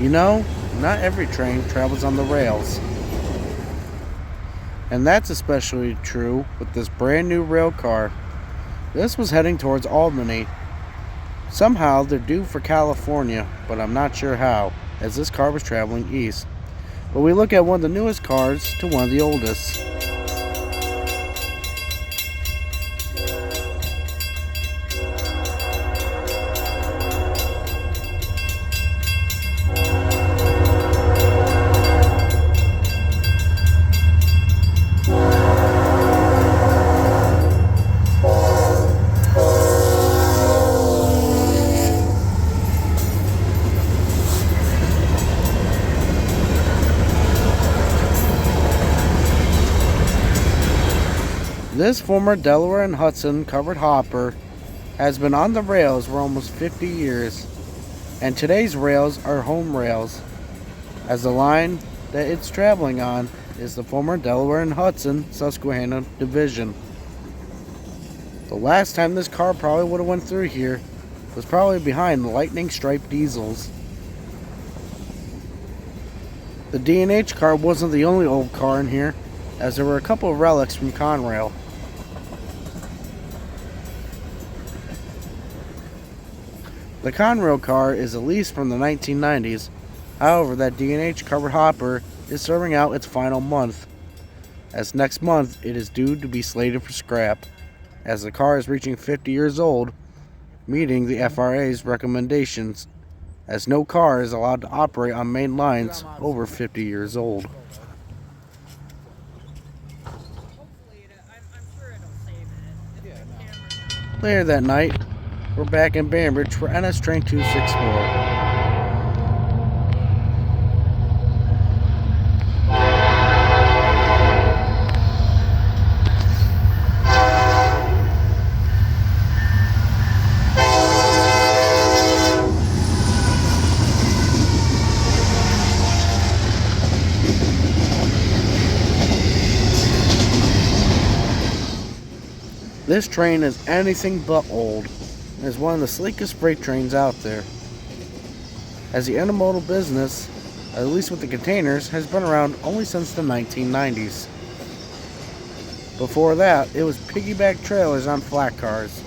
You know, not every train travels on the rails. And that's especially true with this brand new rail car. This was heading towards Albany. Somehow they're due for California, but I'm not sure how, as this car was traveling east. But we look at one of the newest cars to one of the oldest. This former Delaware and Hudson covered hopper has been on the rails for almost 50 years, and today's rails are home rails, as the line that it's traveling on is the former Delaware and Hudson Susquehanna division. The last time this car probably would have went through here was probably behind the lightning striped diesels. The D&H car wasn't the only old car in here, as there were a couple of relics from Conrail. The Conrail car is a lease from the 1990s. However, that D&H covered hopper is serving out its final month, as next month it is due to be slated for scrap, as the car is reaching 50 years old, meeting the FRA's recommendations, as no car is allowed to operate on main lines over 50 years old. Later that night, we're back in Bainbridge for NS Train 264. This train is anything but old. It is one of the sleekest freight trains out there. As the intermodal business, at least with the containers, has been around only since the 1990s. Before that, it was piggyback trailers on flat cars.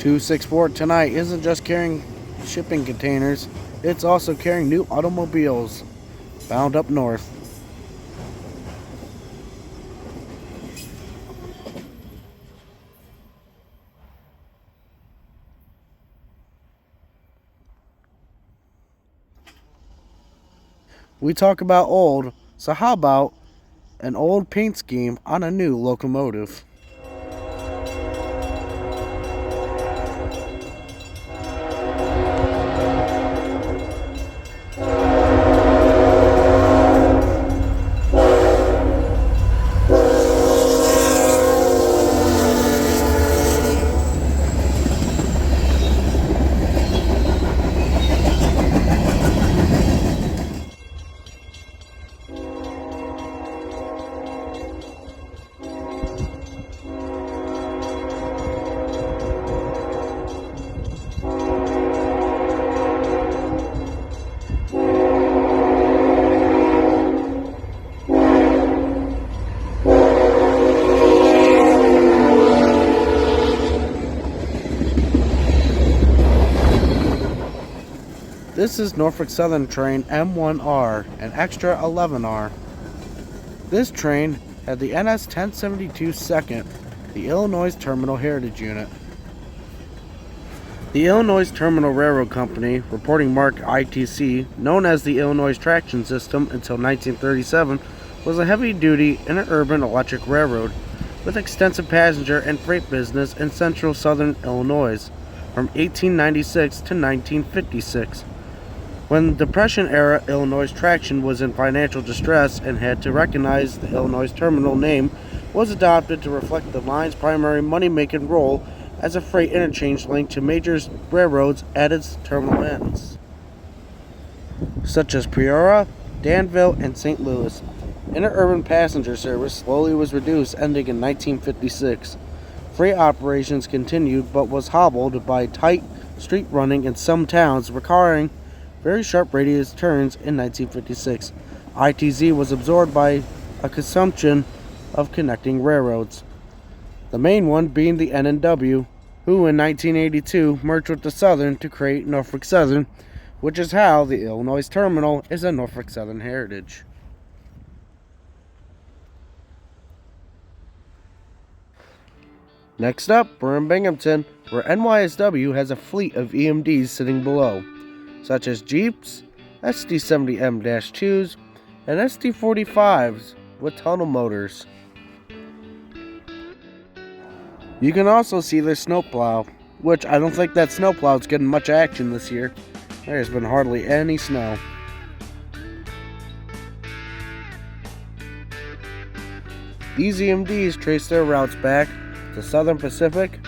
"264 tonight isn't just carrying shipping containers, it's also carrying new automobiles bound up north." We talk about old, so how about an old paint scheme on a new locomotive? This is Norfolk Southern train M1R and Extra 11R. This train had the NS 1072 second, the Illinois Terminal Heritage Unit. The Illinois Terminal Railroad Company, reporting mark ITC, known as the Illinois Traction System until 1937, was a heavy-duty interurban electric railroad with extensive passenger and freight business in central southern Illinois from 1896 to 1956. When the Depression-era Illinois traction was in financial distress and had to recognize the Illinois terminal name was adopted to reflect the line's primary money-making role as a freight interchange link to major railroads at its terminal ends, such as Peoria, Danville, and St. Louis. Interurban passenger service slowly was reduced, ending in 1956. Freight operations continued, but was hobbled by tight street running in some towns, requiring very sharp radius turns in 1956. ITZ was absorbed by a consumption of connecting railroads, the main one being the N&W, who in 1982 merged with the Southern to create Norfolk Southern, which is how the Illinois terminal is a Norfolk Southern heritage. Next up, we're in Binghamton, where NYSW has a fleet of EMDs sitting below, such as Jeeps, SD70M-2s, and SD45s with tunnel motors. You can also see their snowplow, which I don't think that snowplow is getting much action this year. There's been hardly any snow. These EMDs trace their routes back to Southern Pacific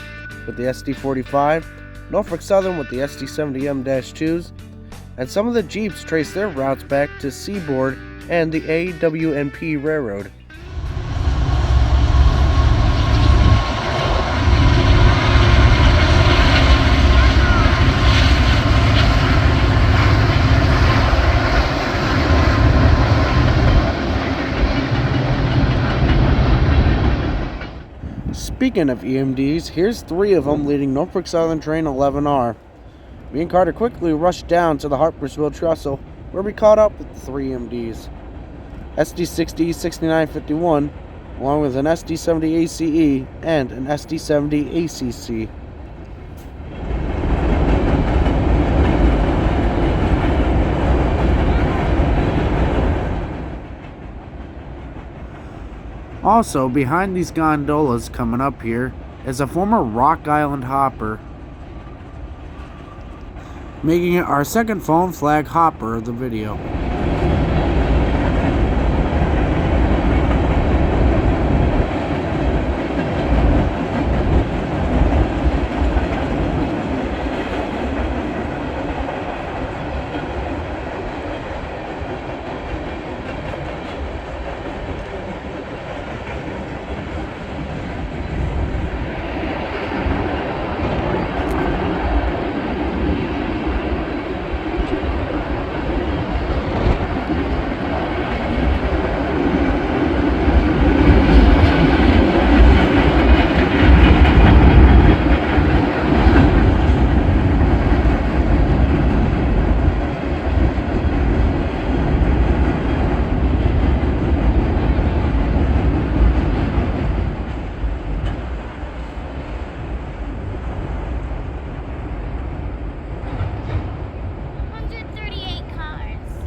with the SD45, Norfolk Southern with the SD70M-2s, and some of the Jeeps trace their routes back to Seaboard and the AWNP Railroad. Speaking of EMDs, here's 3 of them leading Norfolk Southern Train 11R. Me and Carter quickly rushed down to the Harpersville Trestle, where we caught up with 3 EMDs. SD60 6951, along with an SD70 ACE and an SD70 ACC. Also, behind these gondolas coming up here is a former Rock Island hopper, making it our second fallen flag hopper of the video.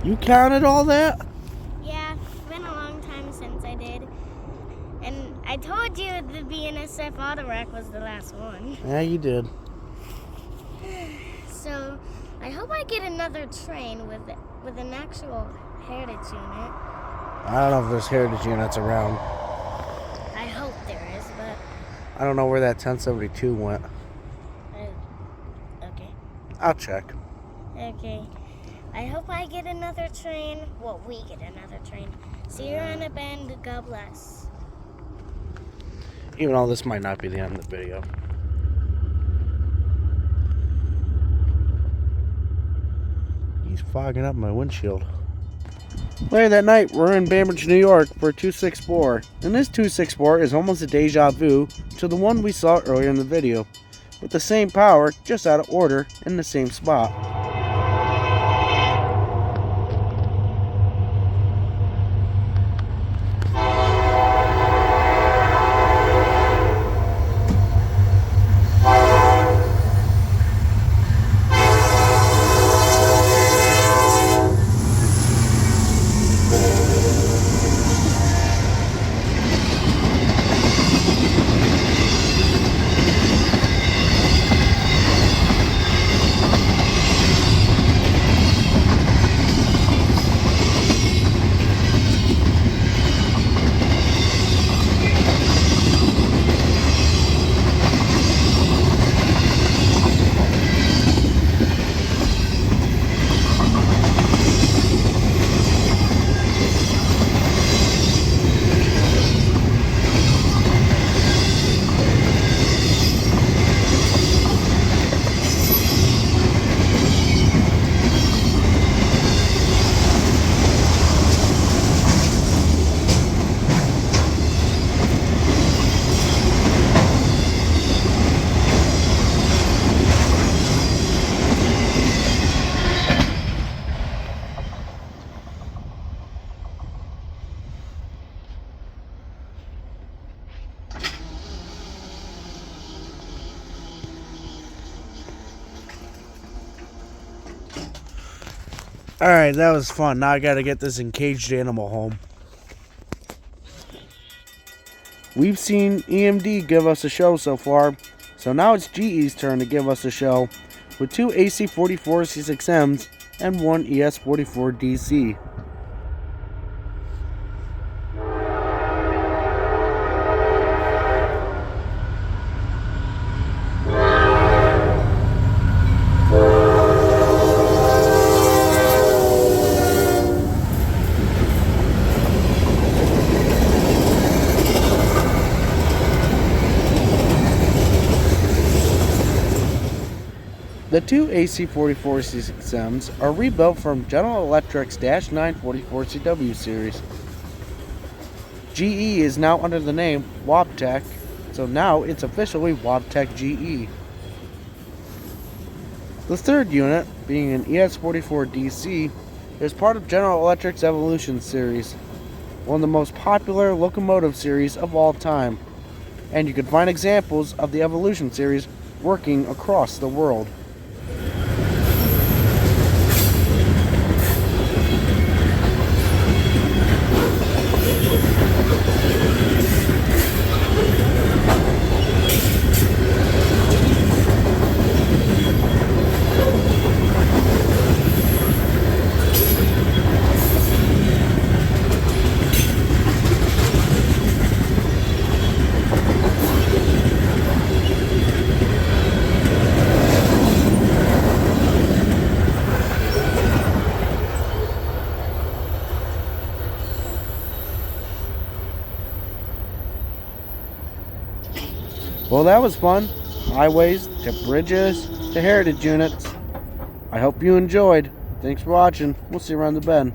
You counted all that? Yeah, it's been a long time since I did. And I told you the BNSF auto rack was the last one. Yeah, you did. So, I hope I get another train with an actual heritage unit. I don't know if there's heritage units around. I hope there is, but... I don't know where that 1072 went. Okay. I'll check. Okay. I hope I get another train. Well, we get another train. See you on a bend. God bless. Even though this might not be the end of the video. He's fogging up my windshield. Later that night, we're in Bainbridge, New York for 264. And this 264 is almost a deja vu to the one we saw earlier in the video, with the same power, just out of order, in the same spot. Alright, that was fun. Now I gotta get this encaged animal home. We've seen EMD give us a show so far, so now it's GE's turn to give us a show with 2 AC44 C6Ms and 1 ES44 DC. The 2 AC44 C6Ms are rebuilt from General Electric's -944 CW series. GE is now under the name Wabtec, so now it's officially Wabtec GE. The third unit, being an ES44 DC, is part of General Electric's Evolution series, one of the most popular locomotive series of all time, and you can find examples of the Evolution series working across the world. Well, that was fun. Highways to bridges to heritage units. I hope you enjoyed. Thanks for watching. We'll see you around the bend.